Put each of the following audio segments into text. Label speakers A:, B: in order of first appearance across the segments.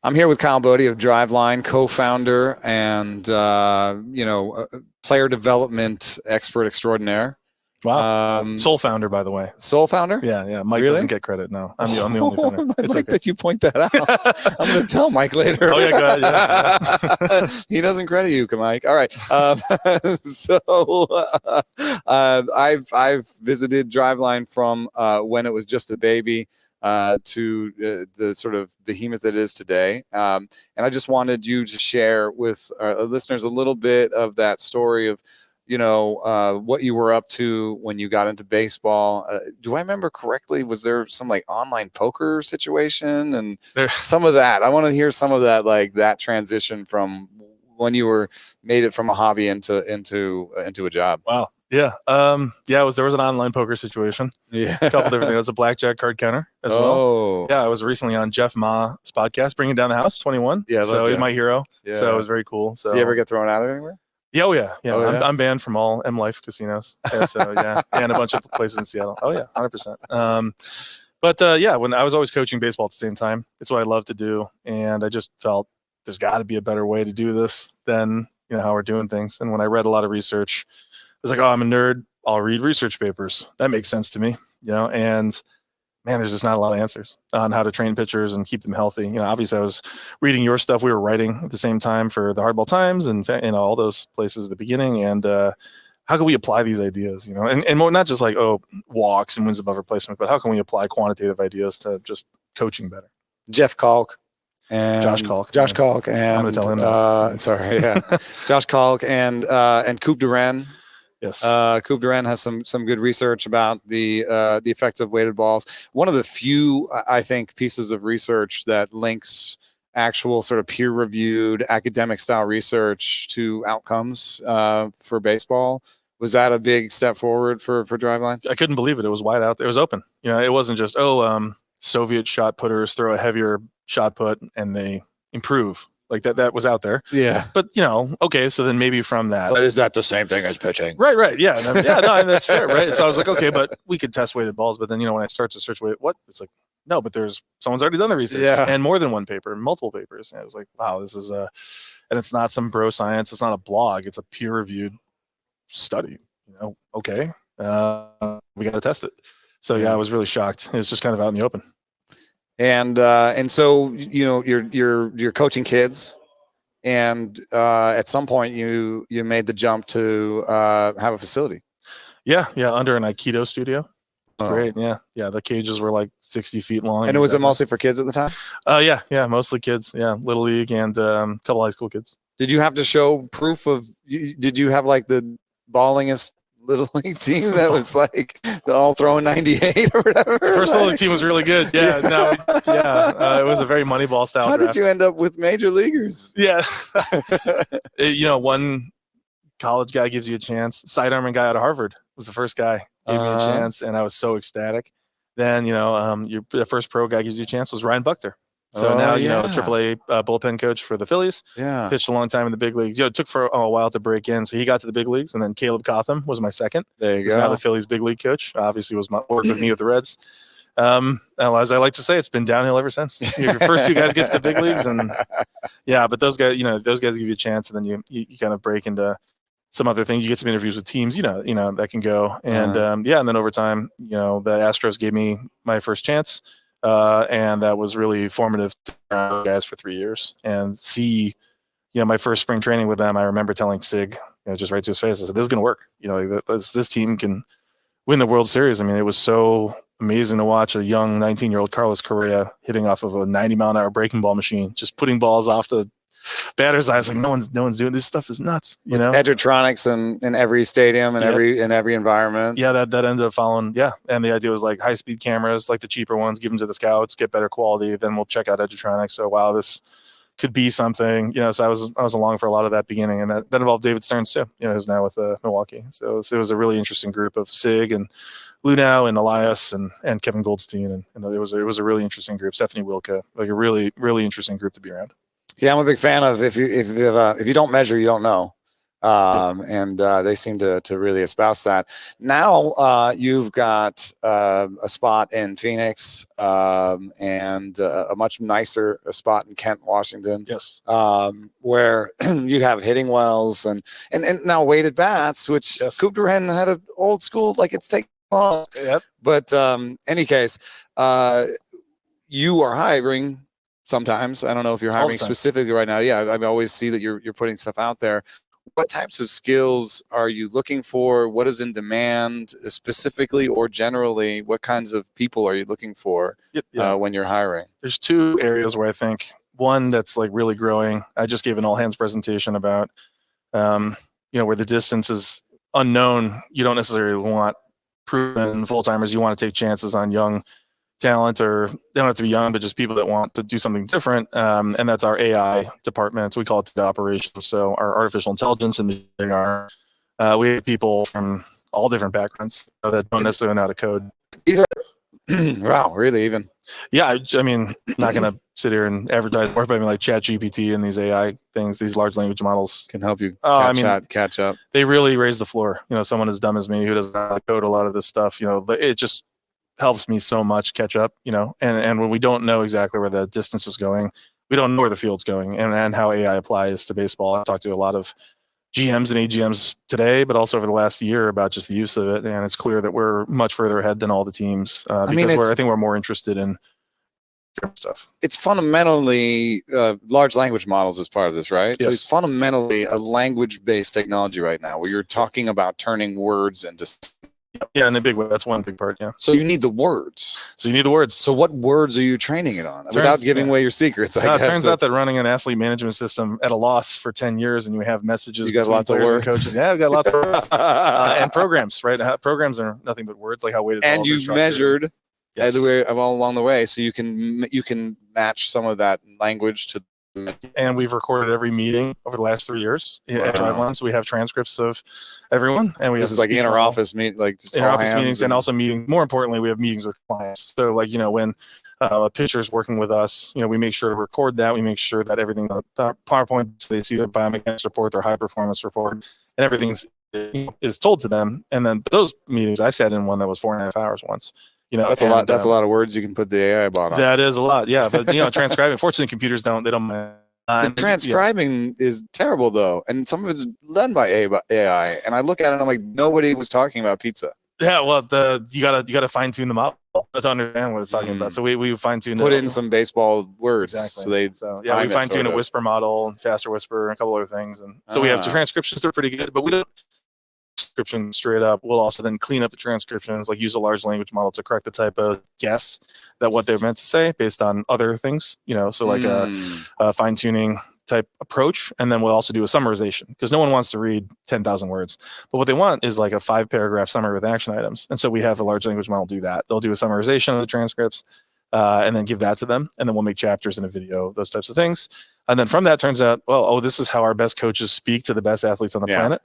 A: I'm here with Kyle Boddy of Driveline, co-founder and player development expert extraordinaire.
B: Wow. Sole founder, by the way.
A: Sole founder?
B: Yeah. Mike doesn't get credit. No, I'm the only founder.
A: I like that you point that out. I'm going to tell Mike later.
B: Oh, yeah, go ahead. Yeah.
A: He doesn't credit you, Mike. All right. I've visited Driveline from when it was just a baby to the sort of behemoth it is today. And I just wanted you to share with our listeners a little bit of that story of, what you were up to when you got into baseball. Do I remember correctly? Was there some like online poker situation and some of that? I want to hear some of that, like that transition from when you made it from a hobby into a job.
B: Wow. Yeah. There was an online poker situation.
A: Yeah.
B: A couple different things. It was a blackjack card counter as well. Yeah. I was recently on Jeff Ma's podcast, Bringing Down the House 21.
A: Yeah.
B: So he's my hero.
A: Yeah.
B: So it was very cool. So
A: did you ever get thrown out of anywhere?
B: Yeah. Oh, yeah. I'm banned from all M Life casinos. Yeah, so yeah. And a bunch of places in Seattle. Oh yeah. 100%. When I was always coaching baseball at the same time, it's what I love to do. And I just felt there's got to be a better way to do this than, how we're doing things. And when I read a lot of research, I was like, oh, I'm a nerd. I'll read research papers. That makes sense to me, and man, there's just not a lot of answers on how to train pitchers and keep them healthy. Obviously I was reading your stuff. We were writing at the same time for the Hardball Times and all those places at the beginning. And how can we apply these ideas, and more, not just like, walks and wins above replacement, but how can we apply quantitative ideas to just coaching better?
A: Jeff Kalk. And Josh Kalk, and
B: I'm gonna tell him that.
A: Josh Kalk and Coop Duran.
B: Yes,
A: Coop Duran has some good research about the effects of weighted balls. One of the few, I think, pieces of research that links actual sort of peer-reviewed academic style research to outcomes for baseball. Was that a big step forward for Driveline?
B: I couldn't believe it. It was wide out. It was open. It wasn't just Soviet shot putters throw a heavier shot put and they improve. Like that was out there.
A: Yeah.
B: But, okay, so then maybe from that.
A: But is that the same thing as pitching?
B: Right. Yeah. No, that's fair, right? So I was like, okay, but we could test weighted balls. But then, when I start to search it's like, no, but someone's already done the research.
A: Yeah.
B: And more than one paper, multiple papers. And I was like, wow, this is and it's not some bro science. It's not a blog. It's a peer-reviewed study. Okay. We got to test it. So yeah, I was really shocked. It was just kind of out in the open.
A: And so you're coaching kids, and at some point you made the jump to have a facility.
B: Yeah, under an Aikido studio. Oh. Great, yeah. The cages were like 60 feet long.
A: And was it mostly for kids at the time?
B: Yeah, mostly kids. Yeah, little league and a couple high school kids.
A: Did you have to show proof of? Did you have like the ballingest little league team that was like all throwing 98 or whatever?
B: First little league team was really good. Yeah. It was a very Moneyball style
A: How
B: draft.
A: did you end up with major leaguers?
B: Yeah. One college guy gives you a chance. Sidearming guy out of Harvard was the first guy gave me a chance, and I was so ecstatic. Then, the first pro guy gives you a chance was Ryan Buchter. So now, AAA bullpen coach for the Phillies.
A: Yeah.
B: Pitched a long time in the big leagues. It took for a while to break in. So he got to the big leagues. And then Caleb Cotham was my second.
A: There you go.
B: Now the Phillies big league coach. Obviously was worked with me with the Reds. As I like to say, it's been downhill ever since. Your first two guys get to the big leagues. And but those guys, those guys give you a chance. And then you kind of break into some other things. You get some interviews with teams, that can go. And and then over time, the Astros gave me my first chance. And that was really formative to guys for 3 years and see, my first spring training with them. I remember telling Sig, just right to his face, I said, this is going to work. This team can win the World Series. I mean, it was so amazing to watch a young 19-year-old Carlos Correa hitting off of a 90-mile-an-hour breaking ball machine, just putting balls off the batter's eye. I was like, no one's doing this stuff. Is nuts.
A: Edgertronics in every stadium and every environment.
B: Yeah, that ended up following. Yeah, and the idea was like high speed cameras, like the cheaper ones, give them to the scouts, get better quality. Then we'll check out Edgertronics. So wow, this could be something. So I was along for a lot of that beginning, and that involved David Stearns too. Who's now with Milwaukee. So it was a really interesting group of Sig and Lunau and Elias and Kevin Goldstein, and it was a really interesting group. Stephanie Wilka, like a really really interesting group to be around.
A: Yeah, I'm a big fan of if you don't measure, you don't know. and they seem to really espouse that. Now you've got a spot in Phoenix, and a much nicer spot in Kent, Washington.
B: Yes.
A: Where you have hitting wells and now weighted bats, which
B: Yes.
A: Coop Duran had an old school, like it's taking long.
B: Yep.
A: But any case, you are hiring sometimes. I don't know if you're hiring specifically right now. Yeah, I always see that you're putting stuff out there. What types of skills are you looking for? What is in demand specifically or generally? What kinds of people are you looking for when you're hiring?
B: There's two areas where I think one that's like really growing. I just gave an all hands presentation about, where the distance is unknown. You don't necessarily want proven full timers. You want to take chances on young talent, or they don't have to be young, but just people that want to do something different. And that's our AI department. We call it the operations. So our artificial intelligence and we have people from all different backgrounds that don't necessarily know how to code.
A: These are wow, really even?
B: Yeah, I mean, I'm not going to sit here and advertise more, but I mean, like ChatGPT and these AI things, these large language models
A: can help you catch up.
B: They really raise the floor. Someone as dumb as me who doesn't know how to code a lot of this stuff, but it just helps me so much catch up, and when we don't know exactly where the distance is going, we don't know where the field's going and how AI applies to baseball. I talked to a lot of GMs and AGMs today, but also over the last year about just the use of it. And it's clear that we're much further ahead than all the teams I think we're more interested in stuff.
A: It's fundamentally large language models as part of this, right?
B: Yes.
A: So it's fundamentally a language-based technology right now where you're talking about turning words into...
B: Yeah, in a big way. That's one big part, yeah.
A: So you need the words. So what words are you training it on? Without giving away your secrets, I guess.
B: It turns out that running an athlete management system at a loss for 10 years and you have messages.
A: You got lots of words.
B: Coaches. Yeah, we've got lots of words. And programs, right? Programs are nothing but words, like how weighted
A: and you've measured all along the way, so you can match some of that language to...
B: And we've recorded every meeting over the last 3 years at Driveline. So we have transcripts of everyone, and we have
A: like inter-office
B: meetings, and also meetings. More importantly, we have meetings with clients. So when a pitcher is working with us, we make sure to record that. We make sure that everything on PowerPoint, so they see their biomechanics report, their high performance report, and everything is told to them. And then those meetings, I sat in one that was 4.5 hours once.
A: That's a lot. That's a lot of words you can put the AI bot on.
B: That is a lot, yeah. But transcribing. Fortunately, computers don't mind.
A: Transcribing is terrible though, and some of it's done by AI. And I look at it, and I'm like, nobody was talking about pizza.
B: Yeah, well, you gotta fine tune the model to understand what it's talking about. So we fine tune.
A: Put in some baseball words.
B: Exactly. We fine tune a whisper model, faster whisper, and a couple other things. And so we have the transcriptions are pretty good, but we don't. Transcription straight up. We'll also then clean up the transcriptions, like use a large language model to correct the type of guess that what they're meant to say based on other things, so like a fine tuning type approach. And then we'll also do a summarization, because no one wants to read 10,000 words, but what they want is like a 5-paragraph summary with action items. And so we have a large language model do that. They'll do a summarization of the transcripts and then give that to them. And then we'll make chapters in a video, those types of things. And then from that turns out, this is how our best coaches speak to the best athletes on the planet.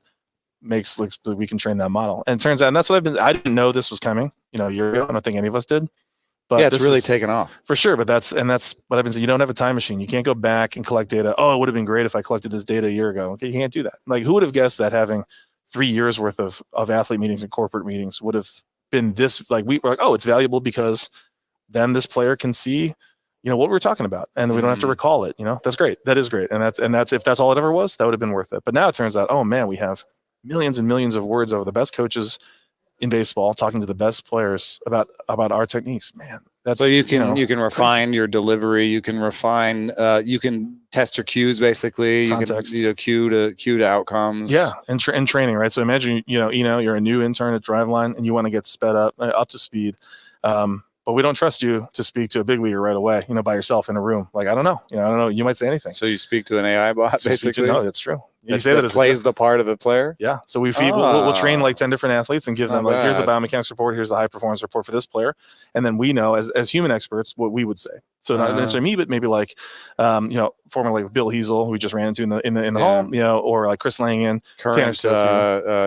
B: We can train that model. And it turns out, and that's what I didn't know this was coming, a year ago. I don't think any of us did. But
A: it's really taken off.
B: For sure. But that's what happens. You don't have a time machine. You can't go back and collect data. Oh, it would have been great if I collected this data a year ago. Okay, you can't do that. Like, who would have guessed that having 3 years worth of athlete meetings and corporate meetings would have been this, like, we were like, it's valuable because then this player can see, what we're talking about, and we don't have to recall it. That's great. That is great. And that's if that's all it ever was, that would have been worth it. But now it turns out, oh man, we have millions and millions of words over the best coaches in baseball talking to the best players about our techniques. Man, that's
A: so you can refine your delivery. You can refine. You can test your cues basically.
B: Context.
A: You can cue to outcomes.
B: Yeah, and training, right? So imagine you're a new intern at Driveline and you want to get sped up to speed. But we don't trust you to speak to a big leaguer right away, by yourself in a room. Like, I don't know. I don't know. You might say anything.
A: So you speak to an AI bot, basically?
B: No, that's true.
A: You say that it plays the part of a player?
B: Yeah. So we'll train like 10 different athletes and give them here's the biomechanics report, here's the high performance report for this player. And then we know as human experts what we would say. So not necessarily me, but maybe like, formerly like Bill Hiesel, who we just ran into in the hall, you know, or like Chris Langan,
A: current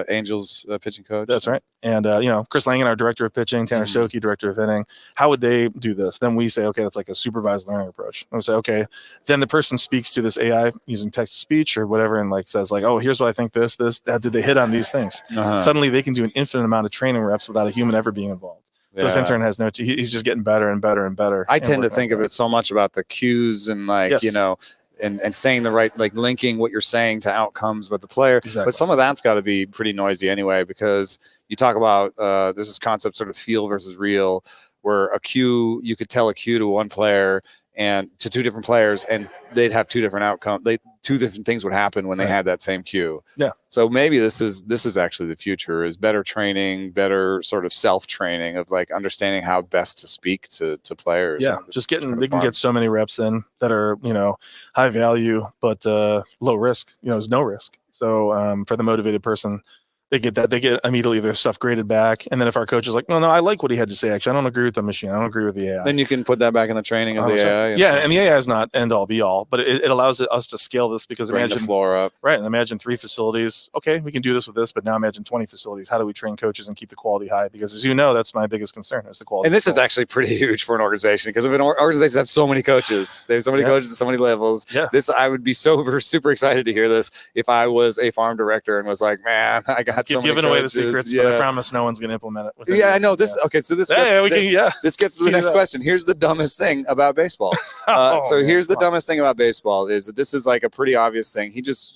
A: Angels pitching coach.
B: That's right. And you know, Chris Langan, our director of pitching, Tanner Stokey, director of hitting. How would they do this? Then we say, okay, that's like a supervised learning approach. And we say, okay, then the person speaks to this AI using text to speech or whatever, and like says like, oh, here's what I think this, that, did they hit on these things? Suddenly they can do an infinite amount of training reps without a human ever being involved. So this intern has he's just getting better and better and better.
A: I tend to think of it so much about the cues and like, you know, and saying the right, like linking what you're saying to outcomes with the player. Exactly. But some of that's got to be pretty noisy anyway, because you talk about there's this concept sort of feel versus real, where a cue, you could tell a cue to one player and to two different players, and they'd have two different outcomes. Two different things would happen when they had that same cue. Yeah. So maybe this is actually the future, is better training, better sort of self-training of like understanding how best to speak to players.
B: Yeah. Just they can get so many reps in that are, you know, high value, but low risk, you know, there's no risk. So for the motivated person, they get immediately their stuff graded back. And then if our coach is like, no, I like what he had to say. Actually, I don't agree with the machine. I don't agree with the AI.
A: Then you can put that back in the training of the AI.
B: And the AI is not end all be all, but it allows us to scale this, because
A: bring
B: imagine
A: the floor up.
B: Right. And imagine 3 facilities. Okay, we can do this with this, but now imagine 20 facilities. How do we train coaches and keep the quality high? Because as you know, that's my biggest concern, is the quality.
A: And this is actually pretty huge for an organization, because if an organization have so many coaches, they have so many coaches at so many levels. Yeah. I would be super excited to hear this if I was a farm director and was like, man, I got so many
B: giving away the secrets, but I promise no one's going to implement it.
A: I know this. Okay, so this gets to the next question. Here's the dumbest thing about baseball. Here's the dumbest thing about baseball is that this is like a pretty obvious thing.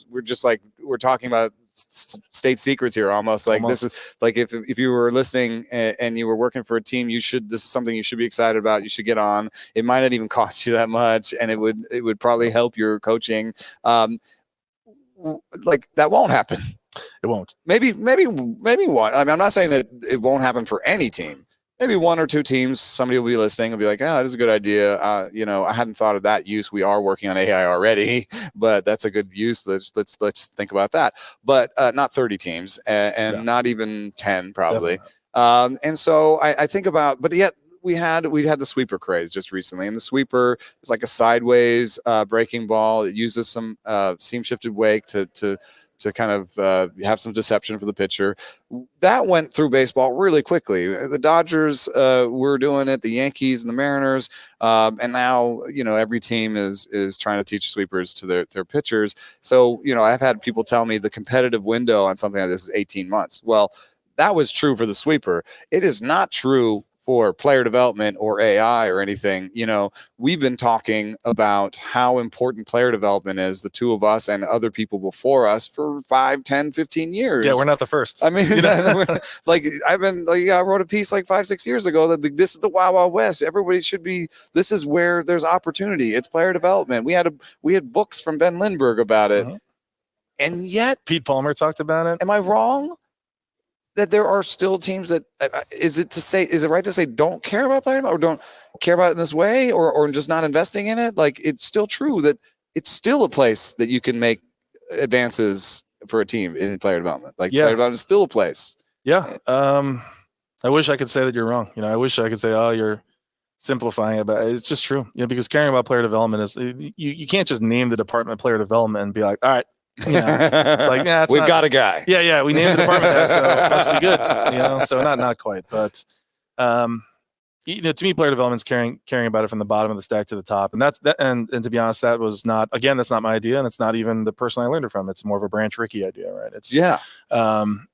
A: We're talking about state secrets here almost. This is like if you were listening and you were working for a team, this is something you should be excited about. You should get on. It might not even cost you that much, and it would probably help your coaching. Like that won't happen.
B: It won't.
A: Maybe one. I mean, I'm not saying that it won't happen for any team. Maybe 1 or 2 teams, somebody will be listening and be like, this is a good idea. You know, I hadn't thought of that use. We are working on AI already, but that's a good use. Let's think about that. But not 30 teams and not even 10 probably. And so I think about, but yet we had the sweeper craze just recently, and the sweeper is like a sideways breaking ball. It uses some seam shifted wake to kind of have some deception for the pitcher. That went through baseball really quickly. The Dodgers were doing it, the Yankees and the Mariners, and now, you know, every team is trying to teach sweepers to their pitchers. So, you know, I've had people tell me the competitive window on something like this is 18 months. Well, that was true for the sweeper. It is not true for player development or AI or anything. You know, we've been talking about how important player development is, the two of us and other people before us, for 5, 10, 15 years.
B: Yeah, we're not the first.
A: I mean, I wrote a piece like 5, 6 years ago that this is the Wild Wild West. Everybody should be, this is where there's opportunity. It's player development. We had books from Ben Lindbergh about it. And yet
B: Pete Palmer talked about it.
A: Am I wrong? That there are still teams that is it right to say don't care about player development, or don't care about it in this way, or just not investing in it? Like, it's still true that it's still a place that you can make advances for a team in player development. Like, player development is still a place.
B: Yeah. I wish I could say that you're wrong. You know, I wish I could say, oh, you're simplifying it, but it's just true. You know, because caring about player development is, you can't just name the department of player development and be like, all right, it's like,
A: we've got a guy.
B: Yeah, we named the department that, so it must be good. You know, so not quite, but you know, to me, player development is caring about it from the bottom of the stack to the top, and and to be honest, that was not, again, that's not my idea, and it's not even the person I learned it from. It's more of a Branch Rickey idea, right?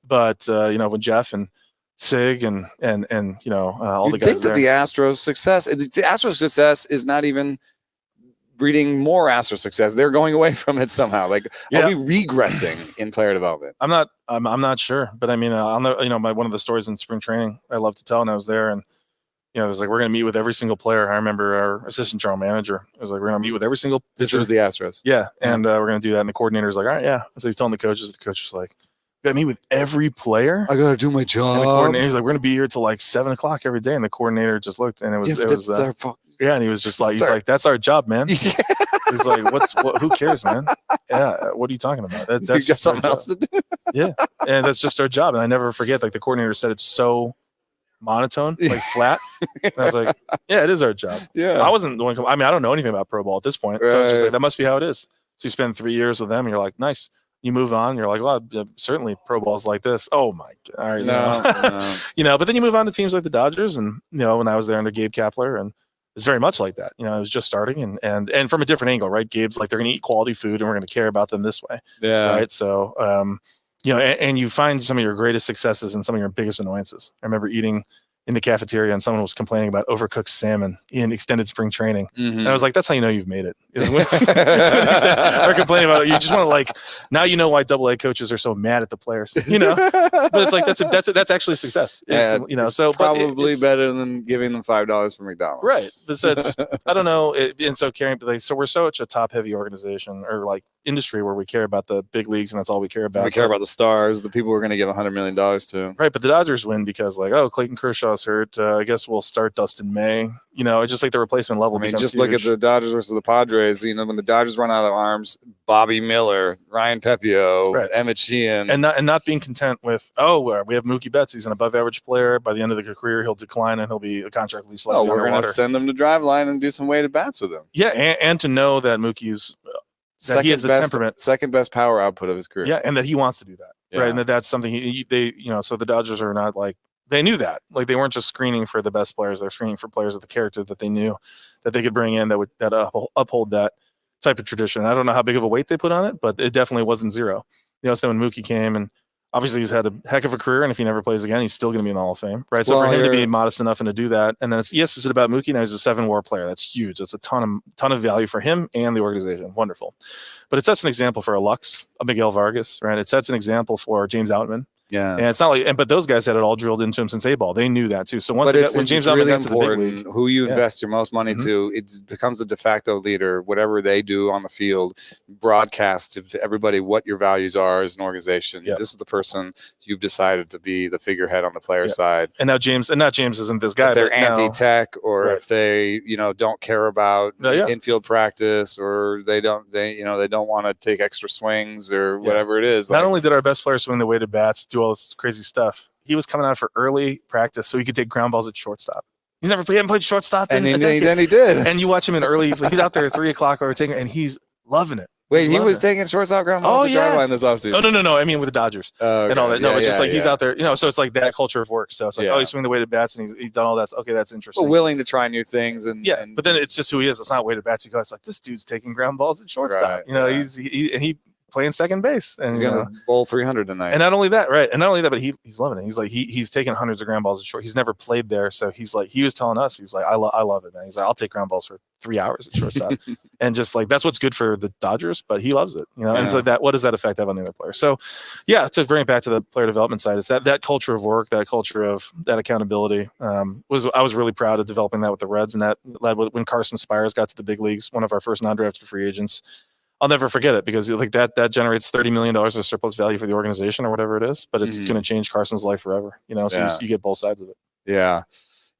B: But you know, when Jeff and Sig and you know, all the guys
A: think that the Astros success is not even breeding more Astro success. They're going away from it somehow. Like, are we regressing in player development?
B: I'm not sure, but I mean, one of the stories in spring training I love to tell, and I was there, and you know, it was like, we're going to meet with every single player. I remember our assistant general manager was like, we're going to meet with every single pitcher.
A: This was the Astros.
B: Yeah. And we're going to do that. And the coordinator was like, all right, yeah. So he's telling the coaches was like, got to meet with every player.
A: I got to do my job.
B: And the coordinator's like, we're going to be here till like 7:00 every day. And the coordinator just looked, and it was and he was just like, he's like, that's our job, man. He's like, who cares, man? Yeah. What are you talking about? That's
A: just something else to do.
B: Yeah. And that's just our job. And I never forget, like, the coordinator said it so monotone, like flat. And I was like, yeah, it is our job.
A: Yeah.
B: I wasn't going. I mean, I don't know anything about pro ball at this point, so it's just like that must be how it is. So you spend 3 years with them, and you're like, nice. You move on, you're like, well, certainly pro ball's like this. Oh my God. All right,
A: no.
B: But then you move on to teams like the Dodgers, and when I was there under Gabe Kapler, and it's very much like that. It was just starting, and from a different angle, right? Gabe's like, they're going to eat quality food, and we're going to care about them this way.
A: Yeah.
B: Right. So, and you find some of your greatest successes and some of your biggest annoyances. I remember eating in the cafeteria and someone was complaining about overcooked salmon in extended spring training.
A: Mm-hmm.
B: And I was like, that's how you know you've made it. Or complaining about it. You just want to now you know why AA coaches are so mad at the players, but it's like, that's actually success.
A: Yeah,
B: so
A: probably it's better than giving them $5 for McDonald's.
B: Right. So I don't know. And so so we're such a top heavy organization or like industry where we care about the big leagues and that's all we care about.
A: We care about the stars, the people we're going to give $100 million to.
B: Right. But the Dodgers win because Clayton Kershaw's hurt. I guess we'll start Dustin May. It's just like the replacement level.
A: I mean, just look at the Dodgers versus the Padres. When the Dodgers run out of arms, Bobby Miller, Ryan Pepio,
B: right.
A: Emmett Sheehan,
B: and not being content with we have Mookie Betts. He's an above average player. By the end of the career, he'll decline and he'll be a contract lease.
A: Oh, we're going to send him to Driveline and do some weighted bats with him.
B: Yeah, and to know that Mookie's he has the temperament,
A: second best power output of his career.
B: Yeah, and that he wants to do that, right? And that's something so the Dodgers are not like. They knew that. Like they weren't just screening for the best players; they're screening for players of the character that they knew that they could bring in that would uphold that type of tradition. I don't know how big of a weight they put on it, but it definitely wasn't zero. So when Mookie came, and obviously he's had a heck of a career, and if he never plays again, he's still going to be in the Hall of Fame, right? So for him to be modest enough and to do that, and then is it about Mookie? Now he's a 7-WAR player. That's huge. That's a ton of value for him and the organization. Wonderful, but it sets an example for a Lux, a Miguel Vargas, right? It sets an example for James Outman.
A: Yeah,
B: and it's not like, but those guys had it all drilled into him since A-ball. They knew that too. So when James Outman got to the big league,
A: who you invest your most money to, it becomes a de facto leader. Whatever they do on the field, broadcast to everybody what your values are as an organization. Yep. This is the person you've decided to be the figurehead on the player side.
B: And now James isn't this guy.
A: If they're anti-tech, or if they don't care about infield practice, or they don't want to take extra swings or whatever it is.
B: Not only did our best player swing the weighted bats, do all this crazy stuff, he was coming out for early practice so he could take ground balls at shortstop. He hadn't played shortstop,
A: and then he did.
B: And you watch him in early. He's out there at 3:00 overtaking, and he's loving it.
A: Wait, he was taking shortstop ground balls at Driveline this offseason.
B: Oh no! I mean with the Dodgers and all that. No, it's just like he's out there. So it's like that culture of work. So it's like he's swinging the weighted bats, and he's done all that. Okay, that's interesting.
A: Well, willing to try new things, and
B: but then it's just who he is. It's not weighted bats. It's like this dude's taking ground balls at shortstop. He playing second base, and
A: he's gonna bowl 300 tonight.
B: And not only that, but he's loving it. He's like he's taking hundreds of ground balls at short. He's never played there, so he's like he was telling us, he's like I love it, man. He's like I'll take ground balls for 3 hours at shortstop, and just like that's what's good for the Dodgers, but he loves it, And so what does that effect have on the other players? So, to bring it back to the player development side, it's that culture of work, that culture of that accountability. I was really proud of developing that with the Reds, and that led when Carson Spires got to the big leagues, one of our first non-drafted free agents. I'll never forget it because like that generates $30 million of surplus value for the organization or whatever it is, but it's going to change Carson's life forever, So you get both sides of it.
A: Yeah.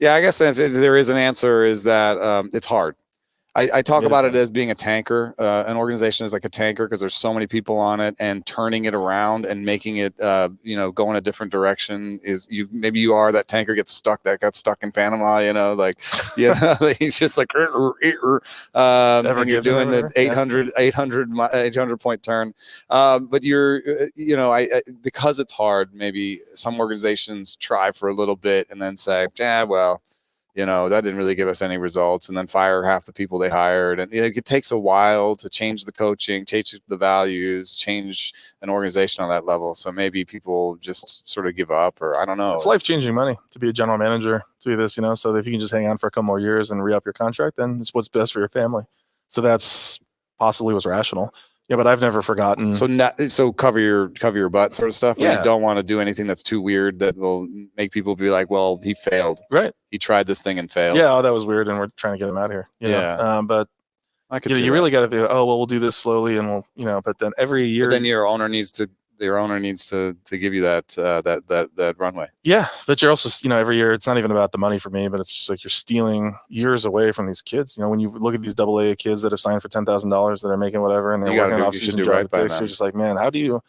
A: I guess if there is an answer is that it's hard. I talk about it as being a tanker. An organization is like a tanker because there's so many people on it, and turning it around and making it, go in a different direction is maybe you are that tanker that got stuck in Panama, he's just like, and you're doing the 800 point turn. But you're, because it's hard, maybe some organizations try for a little bit and then say, that didn't really give us any results, and then fire half the people they hired. And it takes a while to change the coaching, change the values, change an organization on that level. So maybe people just sort of give up, or I don't know.
B: It's life-changing money to be a general manager, to be this, so if you can just hang on for a couple more years and re-up your contract, then it's what's best for your family. So that's possibly what's rational. Yeah, but I've never forgotten.
A: So cover your butt sort of stuff. Yeah. You don't want to do anything that's too weird that will make people be like, well, he failed.
B: Right.
A: He tried this thing and failed.
B: Yeah, that was weird, and we're trying to get him out of here. But you really got to think, we'll do this slowly, and we'll, but then every year.
A: But then your owner needs to give you that runway.
B: Yeah, but you're also, every year it's not even about the money for me, but it's just like you're stealing years away from these kids. When you look at these AA kids that have signed for $10,000 that are making whatever, and they're working an off-season job, so you're just like, man, how do you?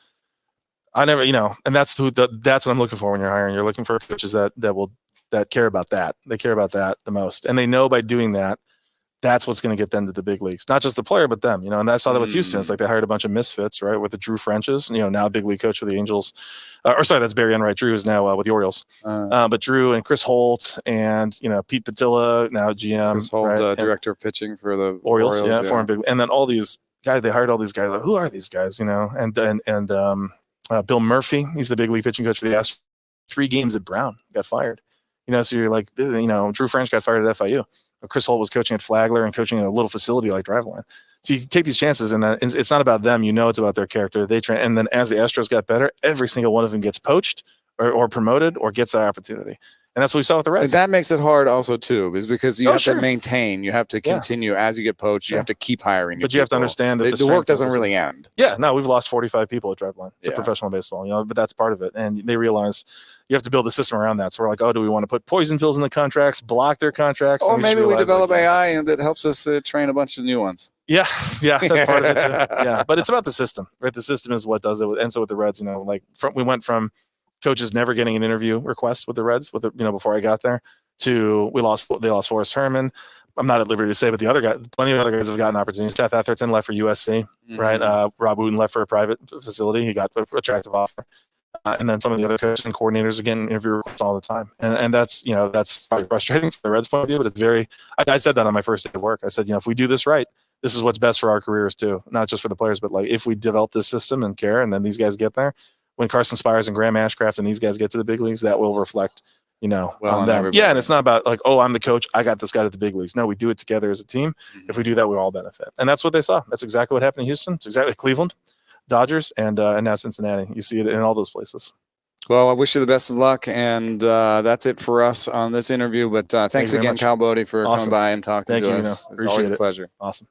B: I never, and that's what I'm looking for when you're hiring. You're looking for coaches that that care about that. They care about that the most, and they know by doing that, that's what's going to get them to the big leagues. Not just the player, but them. And I saw that with Houston. It's like they hired a bunch of misfits, right? With the Drew Frenches, now big league coach for the Angels. That's Barry Enright. Drew is now with the Orioles. But Drew and Chris Holt and Pete Patilla, now GM.
A: Chris Holt,
B: right?
A: director of pitching for the
B: Orioles. Yeah, former big. And then all these guys, they hired all these guys. Like, who are these guys? And Bill Murphy, he's the big league pitching coach for the Astros. 3 games at Brown, got fired. So you're like, Drew French got fired at FIU. Chris Holt was coaching at Flagler and coaching in a little facility like Driveline. So you take these chances, and it's not about them. It's about their character. They train, and then as the Astros got better, every single one of them gets poached or promoted or gets that opportunity. And that's what we saw with the Reds.
A: And that makes it hard also too, is because you have to maintain, you have to continue as you get poached, you have to keep hiring.
B: But you have to understand that
A: the work doesn't really end.
B: Yeah, no, we've lost 45 people at Driveline to professional baseball, but that's part of it. And they realize you have to build a system around that. So we're like, do we want to put poison pills in the contracts, block their contracts?
A: Or maybe we develop AI and that helps us train a bunch of new ones.
B: Yeah, that's part of it too. Yeah, but it's about the system, right? The system is what does it. And so with the Reds, we went from coaches never getting an interview request with the Reds, before I got there, to they lost Forrest Herman. I'm not at liberty to say, but the other guy, plenty of other guys have gotten opportunities. Seth Etherton left for USC, right? Rob Wooten left for a private facility. He got an attractive offer. And then some of the other coaches and coordinators are getting interview requests all the time. And that's probably frustrating from the Reds' point of view, but it's very, I said that on my first day of work. I said, if we do this right, this is what's best for our careers too. Not just for the players, but like if we develop this system and care, and then these guys get there, when Carson Spires and Graham Ashcraft and these guys get to the big leagues, that will reflect, on them. Everybody. Yeah, and it's not about like, I'm the coach, I got this guy to the big leagues. No, we do it together as a team. If we do that, we all benefit. And that's what they saw. That's exactly what happened in Houston. It's exactly Cleveland, Dodgers, and now Cincinnati. You see it in all those places.
A: Well, I wish you the best of luck, and that's it for us on this interview. But thanks again, Kyle Boddy, for coming by and talking to us. It's always a pleasure.
B: Awesome.